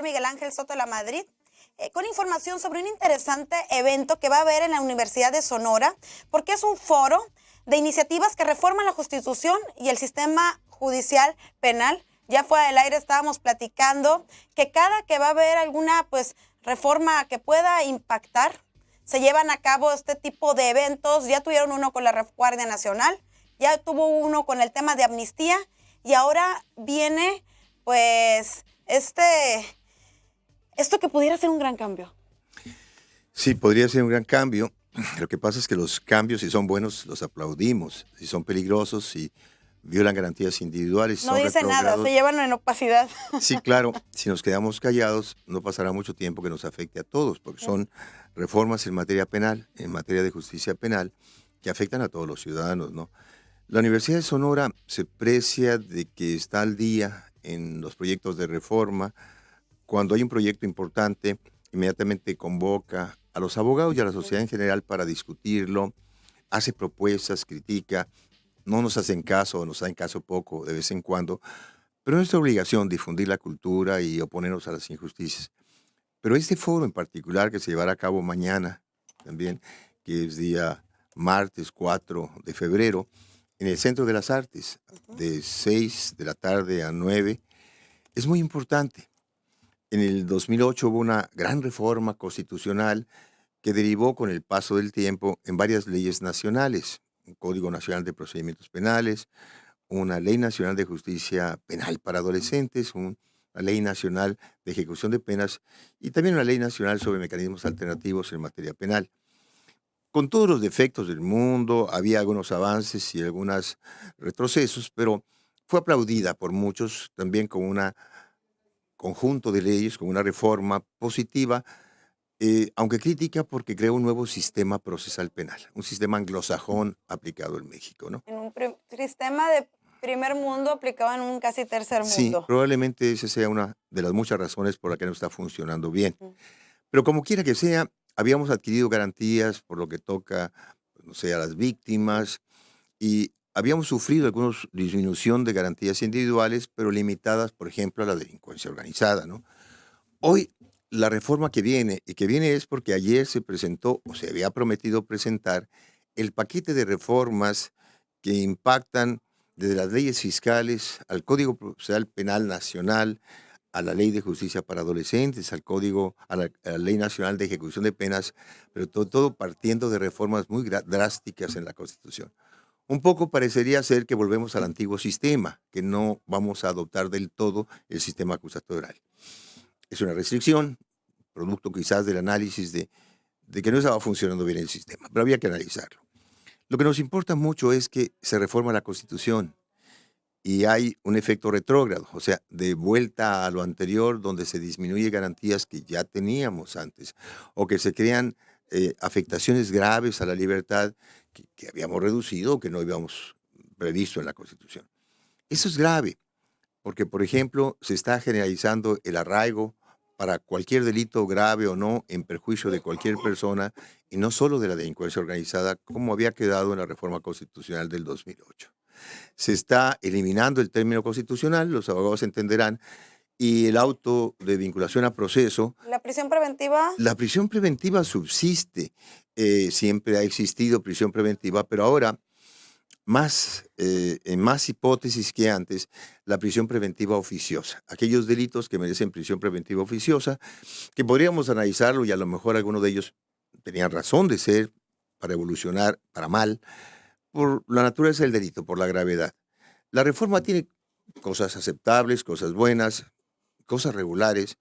Miguel Ángel Soto de la Madrid, con información sobre un interesante evento que va a haber en la Universidad de Sonora, porque es un foro de iniciativas que reforman la Constitución y el sistema judicial penal. Ya fuera del aire estábamos platicando que cada que va a haber alguna reforma que pueda impactar, se llevan a cabo este tipo de eventos. Ya tuvieron uno con la Guardia Nacional, ya tuvo uno con el tema de amnistía y ahora viene esto que pudiera ser un gran cambio. Sí, podría ser un gran cambio. Lo que pasa es que los cambios, si son buenos, los aplaudimos. Si son peligrosos, si violan garantías individuales, si No son dice nada, se retrógrados. llevan en opacidad. Sí, claro, si nos quedamos callados, no pasará mucho tiempo que nos afecte a todos, porque son reformas en materia penal, en materia de justicia penal, que afectan a todos los ciudadanos, ¿no? La Universidad de Sonora se precia de que está al día en los proyectos de reforma. Cuando hay un proyecto importante, inmediatamente convoca a los abogados y a la sociedad en general para discutirlo, hace propuestas, critica, no nos hacen caso o nos hacen caso poco de vez en cuando, pero es nuestra obligación difundir la cultura y oponernos a las injusticias. Pero este foro en particular que se llevará a cabo mañana también, que es día martes 4 de febrero, en el Centro de las Artes, de 6 de la tarde a 9, es muy importante. En el 2008 hubo una gran reforma constitucional que derivó con el paso del tiempo en varias leyes nacionales, un Código Nacional de Procedimientos Penales, una Ley Nacional de Justicia Penal para Adolescentes, una Ley Nacional de Ejecución de Penas y también una Ley Nacional sobre Mecanismos Alternativos en materia penal. Con todos los defectos del mundo, había algunos avances y algunos retrocesos, pero fue aplaudida por muchos también como un conjunto de leyes, como una reforma positiva, aunque crítica porque creó un nuevo sistema procesal penal, un sistema anglosajón aplicado en México, ¿no? En un sistema de primer mundo aplicado en un casi tercer Sí, mundo. probablemente esa sea una de las muchas razones por las que no está funcionando bien. Ujú. Pero como quiera que sea, habíamos adquirido garantías por lo que toca, pues, no sé, a las víctimas y habíamos sufrido alguna disminución de garantías individuales, pero limitadas, por ejemplo, a la delincuencia organizada, ¿no? Hoy, la reforma que viene, y que viene es porque ayer se presentó, o se había prometido presentar, el paquete de reformas que impactan desde las leyes fiscales al Código Procesal Penal Nacional, a la Ley de Justicia para Adolescentes, a la Ley Nacional de Ejecución de Penas, pero todo partiendo de reformas muy drásticas en la Constitución. Un poco parecería ser que volvemos al antiguo sistema, que no vamos a adoptar del todo el sistema acusatorial. Es una restricción, producto quizás del análisis de que no estaba funcionando bien el sistema, pero había que analizarlo. Lo que nos importa mucho es que se reforma la Constitución y hay un efecto retrógrado, o sea, de vuelta a lo anterior, donde se disminuye garantías que ya teníamos antes, o que se crean afectaciones graves a la libertad que habíamos reducido o que no habíamos previsto en la Constitución. Eso es grave, porque, por ejemplo, se está generalizando el arraigo para cualquier delito grave o no en perjuicio de cualquier persona y no solo de la delincuencia organizada, como había quedado en la reforma constitucional del 2008. Se está eliminando el término constitucional, los abogados entenderán, y el auto de vinculación a proceso. La prisión preventiva. La prisión preventiva subsiste, siempre ha existido prisión preventiva, pero ahora en más hipótesis que antes, la prisión preventiva oficiosa. Aquellos delitos que merecen prisión preventiva oficiosa, que podríamos analizarlo y a lo mejor algunos de ellos tenían razón de ser para evolucionar para mal, por la naturaleza del delito, por la gravedad. La reforma tiene cosas aceptables, cosas buenas, cosas regulares,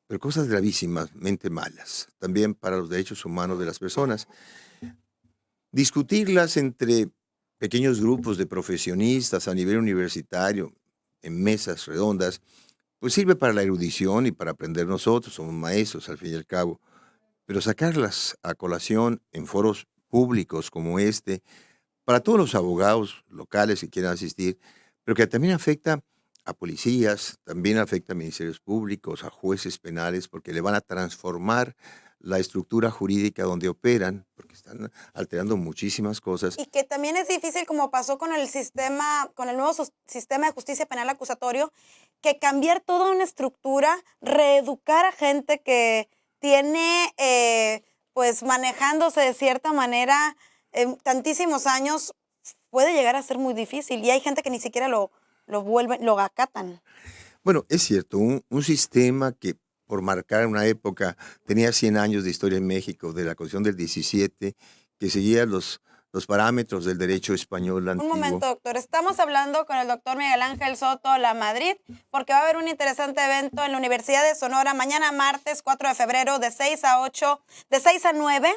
pero cosas gravísimamente malas, también para los derechos humanos de las personas. Discutirlas entre pequeños grupos de profesionistas a nivel universitario, en mesas redondas, pues sirve para la erudición y para aprender nosotros, somos maestros al fin y al cabo, pero sacarlas a colación en foros públicos como este, para todos los abogados locales que quieran asistir, pero que también afecta a policías, también afecta a ministerios públicos, a jueces penales, porque le van a transformar la estructura jurídica donde operan, porque están alterando muchísimas cosas. Y que también es difícil, como pasó con el sistema, con el nuevo sistema de justicia penal acusatorio, que cambiar toda una estructura, reeducar a gente que tiene, pues manejándose de cierta manera tantísimos años, puede llegar a ser muy difícil. Y hay gente que ni siquiera lo vuelven, lo acatan. Bueno, es cierto, un sistema que por marcar una época tenía 100 años de historia en México, de la Constitución del 17, que seguía los parámetros del derecho español Un antiguo. momento, doctor. Estamos hablando con el doctor Miguel Ángel Soto La Madrid, porque va a haber un interesante evento en la Universidad de Sonora mañana martes 4 de febrero de 6 a 8, de 6 a 9.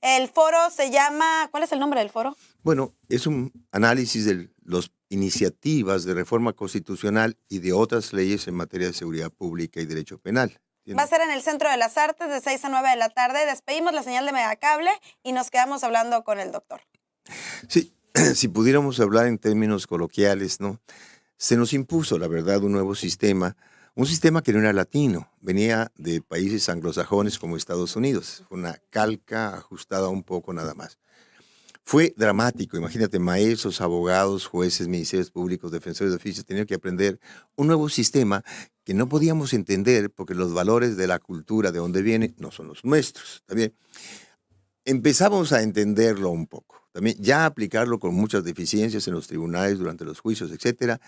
El foro se llama, ¿cuál es el nombre del foro? Bueno, es un análisis de las iniciativas de reforma constitucional y de otras leyes en materia de seguridad pública y derecho penal. Va a ser en el Centro de las Artes de 6 a 9 de la tarde. Despedimos la señal de Megacable y nos quedamos hablando con el doctor. Sí, si pudiéramos hablar en términos coloquiales, ¿no? Se nos impuso, la verdad, un nuevo sistema, un sistema que no era latino, venía de países anglosajones como Estados Unidos, una calca ajustada un poco nada más. Fue dramático, imagínate, maestros, abogados, jueces, ministerios públicos, defensores de oficios, tenían que aprender un nuevo sistema que no podíamos entender porque los valores de la cultura de donde viene no son los nuestros. También empezamos a entenderlo un poco, también ya aplicarlo con muchas deficiencias en los tribunales durante los juicios, etcétera.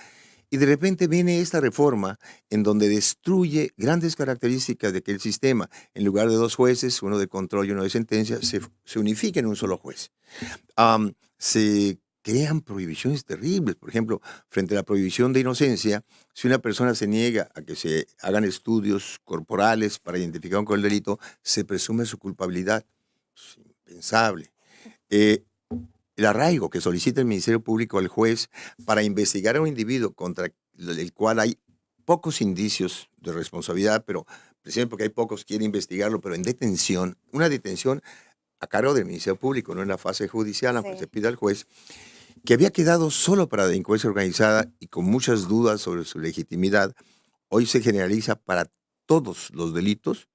Y de repente viene esta reforma en donde destruye grandes características de aquel sistema. En lugar de dos jueces, uno de control y uno de sentencia, se unifica en un solo juez. Se crean prohibiciones terribles. Por ejemplo, frente a la prohibición de inocencia, si una persona se niega a que se hagan estudios corporales para identificar con el delito, se presume su culpabilidad. Es impensable. El arraigo que solicita el Ministerio Público al juez para investigar a un individuo contra el cual hay pocos indicios de responsabilidad, pero precisamente porque hay pocos quiere investigarlo, pero en detención, una detención a cargo del Ministerio Público, no en la fase judicial, aunque se pida al juez, que había quedado solo para delincuencia organizada y con muchas dudas sobre su legitimidad, hoy se generaliza para todos los delitos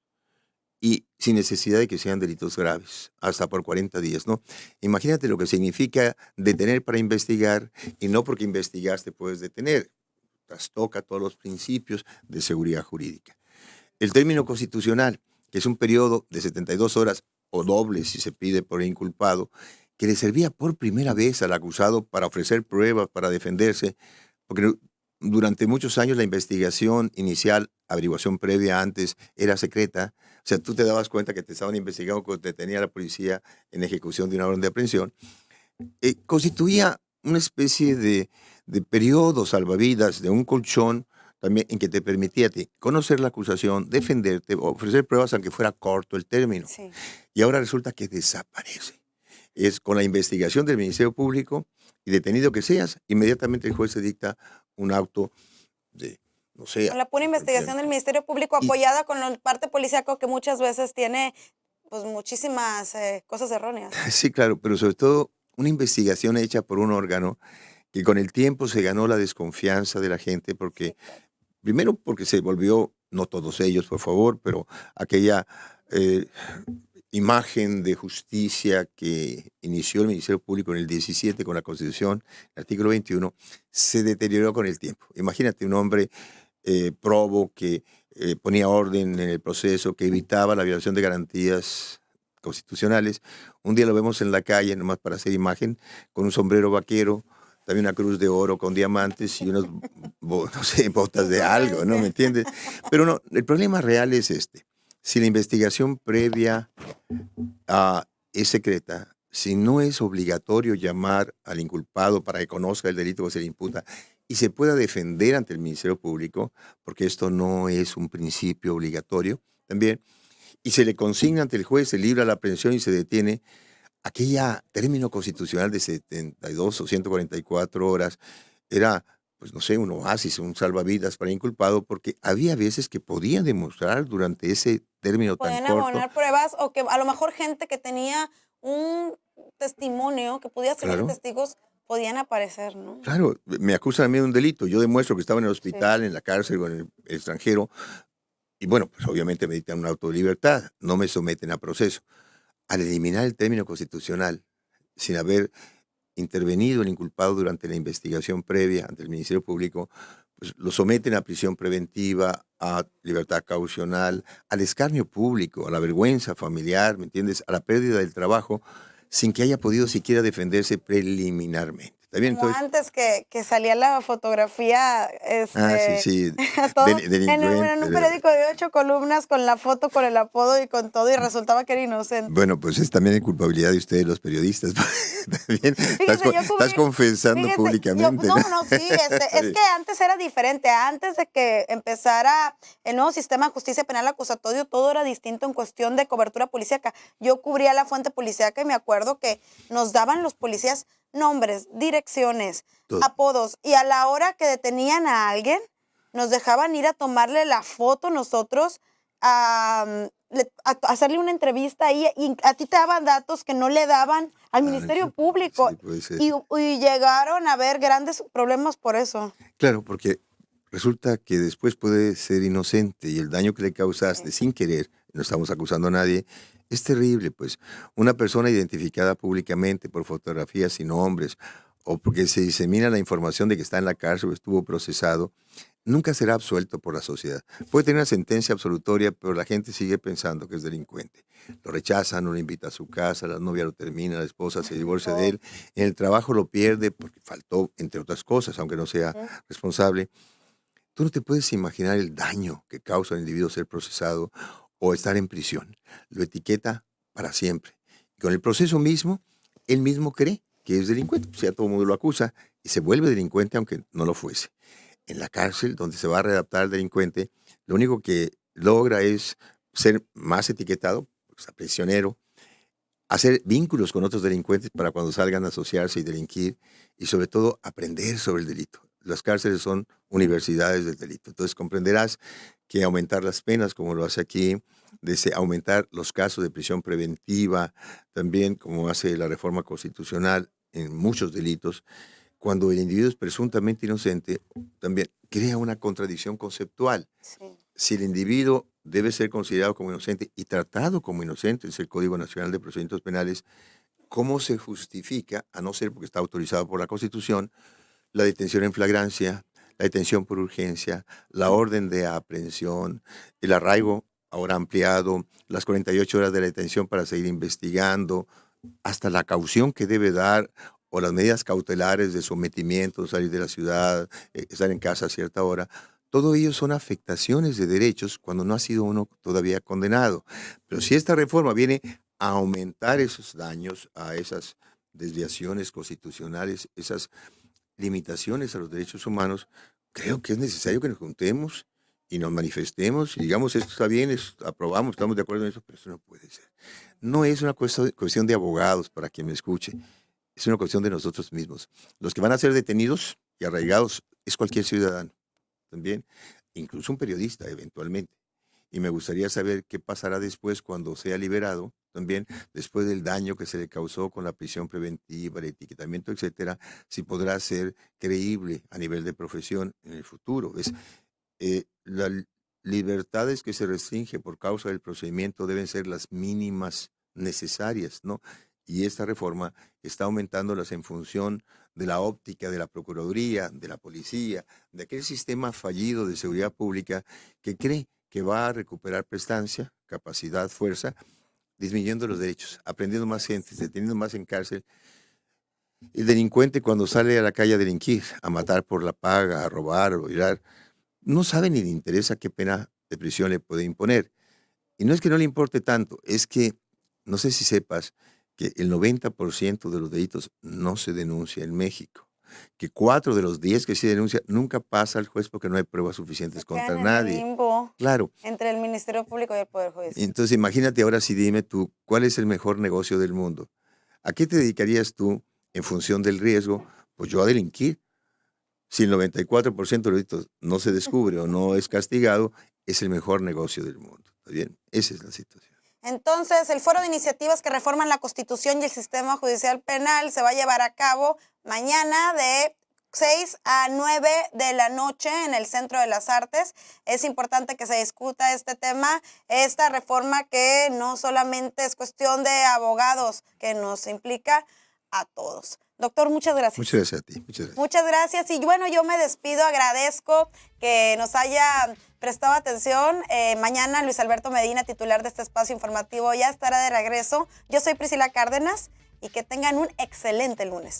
y sin necesidad de que sean delitos graves, hasta por 40 días, ¿no? Imagínate lo que significa detener para investigar y no porque investigaste puedes detener. Trastoca todos los principios de seguridad jurídica. El término constitucional, que es un periodo de 72 horas o doble si se pide por el inculpado, que le servía por primera vez al acusado para ofrecer pruebas, para defenderse, porque durante muchos años la investigación inicial, averiguación previa antes, era secreta. O sea, tú te dabas cuenta que te estaban investigando cuando te tenía la policía en ejecución de una orden de aprehensión. Constituía una especie de periodo salvavidas, de un colchón también en que te permitía conocer la acusación, defenderte, ofrecer pruebas aunque fuera corto el término. Sí. Y ahora resulta que desaparece. Es con la investigación del Ministerio Público y detenido que seas, inmediatamente el juez se dicta un auto de, no sé. Con la pura investigación del Ministerio Público apoyada con la parte policíaca que muchas veces tiene pues muchísimas cosas erróneas. Sí, claro, pero sobre todo una investigación hecha por un órgano que con el tiempo se ganó la desconfianza de la gente porque, primero porque se volvió, no todos ellos, por favor, pero aquella imagen de justicia que inició el Ministerio Público en el 17 con la Constitución, el artículo 21, se deterioró con el tiempo. Imagínate un hombre probo que ponía orden en el proceso, que evitaba la violación de garantías constitucionales. Un día lo vemos en la calle, nomás para hacer imagen, con un sombrero vaquero, también una cruz de oro con diamantes y unas, no sé, botas de algo, ¿no? ¿Me entiendes? Pero no, el problema real es este. Si la investigación previa es secreta, si no es obligatorio llamar al inculpado para que conozca el delito que se le imputa y se pueda defender ante el Ministerio Público, porque esto no es un principio obligatorio también, y se le consigna ante el juez, se libra la aprehensión y se detiene, aquella término constitucional de 72 o 144 horas era, pues no sé, un oasis, un salvavidas para el inculpado, porque había veces que podían demostrar durante ese término tan corto. Podían abonar pruebas o que a lo mejor gente que tenía un testimonio, que podía ser testigos, podían aparecer, ¿no? Claro, me acusan a mí de un delito, yo demuestro que estaba en el hospital, en la cárcel o en el extranjero, y bueno, pues obviamente me dictan un auto de libertad, no me someten a proceso. Al eliminar el término constitucional, sin haber intervenido el inculpado durante la investigación previa ante el Ministerio Público, pues lo someten a prisión preventiva, a libertad caucional, al escarnio público, a la vergüenza familiar, ¿me entiendes? A la pérdida del trabajo, sin que haya podido siquiera defenderse preliminarmente. ¿Está bien? Como Entonces, antes que salía la fotografía, sí, sí, a todo, en un delincuente. periódico de 8 columnas con la foto, con el apodo y con todo, y resultaba que era inocente. Bueno, pues es también culpabilidad de ustedes los periodistas. También Fíjese, yo estás cubrí, confesando fíjese, públicamente, ¿no? no, sí, es que antes era diferente. Antes de que empezara el nuevo sistema de justicia penal acusatorio, todo era distinto en cuestión de cobertura policíaca. Yo cubría la fuente policíaca y me acuerdo que nos daban los policías nombres, direcciones, Todo. apodos, y a la hora que detenían a alguien, nos dejaban ir a tomarle la foto nosotros, a hacerle una entrevista ahí, y a ti te daban datos que no le daban al Ministerio Público, Sí, puede ser. y llegaron a haber grandes problemas por eso. Claro, porque resulta que después puede ser inocente y el daño que le causaste sin querer, no estamos acusando a nadie, es terrible, pues. Una persona identificada públicamente por fotografías y nombres o porque se disemina la información de que está en la cárcel o estuvo procesado, nunca será absuelto por la sociedad. Puede tener una sentencia absolutoria, pero la gente sigue pensando que es delincuente. Lo rechazan, no lo invita a su casa, la novia lo termina, la esposa se divorcia de él, en el trabajo lo pierde porque faltó, entre otras cosas, aunque no sea responsable. Tú no te puedes imaginar el daño que causa al individuo ser procesado o estar en prisión. Lo etiqueta para siempre. Y con el proceso mismo, él mismo cree que es delincuente. O sea, todo el mundo lo acusa y se vuelve delincuente aunque no lo fuese. En la cárcel, donde se va a readaptar al delincuente, lo único que logra es ser más etiquetado, o sea, prisionero, hacer vínculos con otros delincuentes para cuando salgan a asociarse y delinquir, y sobre todo aprender sobre el delito. Las cárceles son universidades del delito. Entonces comprenderás que aumentar las penas, como lo hace aquí, desde aumentar los casos de prisión preventiva, también como hace la reforma constitucional en muchos delitos, cuando el individuo es presuntamente inocente, también crea una contradicción conceptual. Sí. Si el individuo debe ser considerado como inocente y tratado como inocente, es el Código Nacional de Procedimientos Penales, ¿cómo se justifica, a no ser porque está autorizado por la Constitución, la detención en flagrancia, la detención por urgencia, la orden de aprehensión, el arraigo ahora ampliado, las 48 horas de la detención para seguir investigando, hasta la caución que debe dar o las medidas cautelares de sometimiento, salir de la ciudad, estar en casa a cierta hora? Todo ello son afectaciones de derechos cuando no ha sido uno todavía condenado. Pero si esta reforma viene a aumentar esos daños, a esas desviaciones constitucionales, esas limitaciones a los derechos humanos, creo que es necesario que nos juntemos y nos manifestemos y digamos, esto está bien, aprobamos, estamos de acuerdo en eso, pero eso no puede ser. No es una cuestión de abogados, para quien me escuche, es una cuestión de nosotros mismos. Los que van a ser detenidos y arraigados es cualquier ciudadano también, incluso un periodista eventualmente. Y me gustaría saber qué pasará después cuando sea liberado, también después del daño que se le causó con la prisión preventiva, el etiquetamiento, etcétera, si podrá ser creíble a nivel de profesión en el futuro. Las libertades que se restringen por causa del procedimiento deben ser las mínimas necesarias, ¿no? Y esta reforma está aumentándolas en función de la óptica de la Procuraduría, de la Policía, de aquel sistema fallido de seguridad pública que cree que va a recuperar prestancia, capacidad, fuerza, disminuyendo los derechos, aprendiendo más gente, deteniendo más en cárcel. El delincuente cuando sale a la calle a delinquir, a matar por la paga, a robar, a violar, no sabe ni le interesa qué pena de prisión le puede imponer. Y no es que no le importe tanto, es que, no sé si sepas, que el 90% de los delitos no se denuncia en México, que 4 de los 10 que se denuncia nunca pasa al juez porque no hay pruebas suficientes Se quedan contra en el nadie. limbo Claro. entre el Ministerio Público y el Poder Judicial. Entonces imagínate ahora si dime tú, ¿cuál es el mejor negocio del mundo? ¿A qué te dedicarías tú en función del riesgo? Pues yo a delinquir. Si el 94% de los delitos no se descubre o no es castigado, es el mejor negocio del mundo. ¿Está bien? Esa es la situación. Entonces, el foro de iniciativas que reforman la Constitución y el sistema judicial penal se va a llevar a cabo mañana de 6 a 9 de la noche en el Centro de las Artes. Es importante que se discuta este tema, esta reforma que no solamente es cuestión de abogados, que nos implica a todos. Doctor, muchas gracias. Muchas gracias a ti. Muchas gracias. Muchas gracias. Y bueno, yo me despido, agradezco que nos haya prestado atención. Mañana Luis Alberto Medina, titular de este espacio informativo, ya estará de regreso. Yo soy Priscila Cárdenas y que tengan un excelente lunes.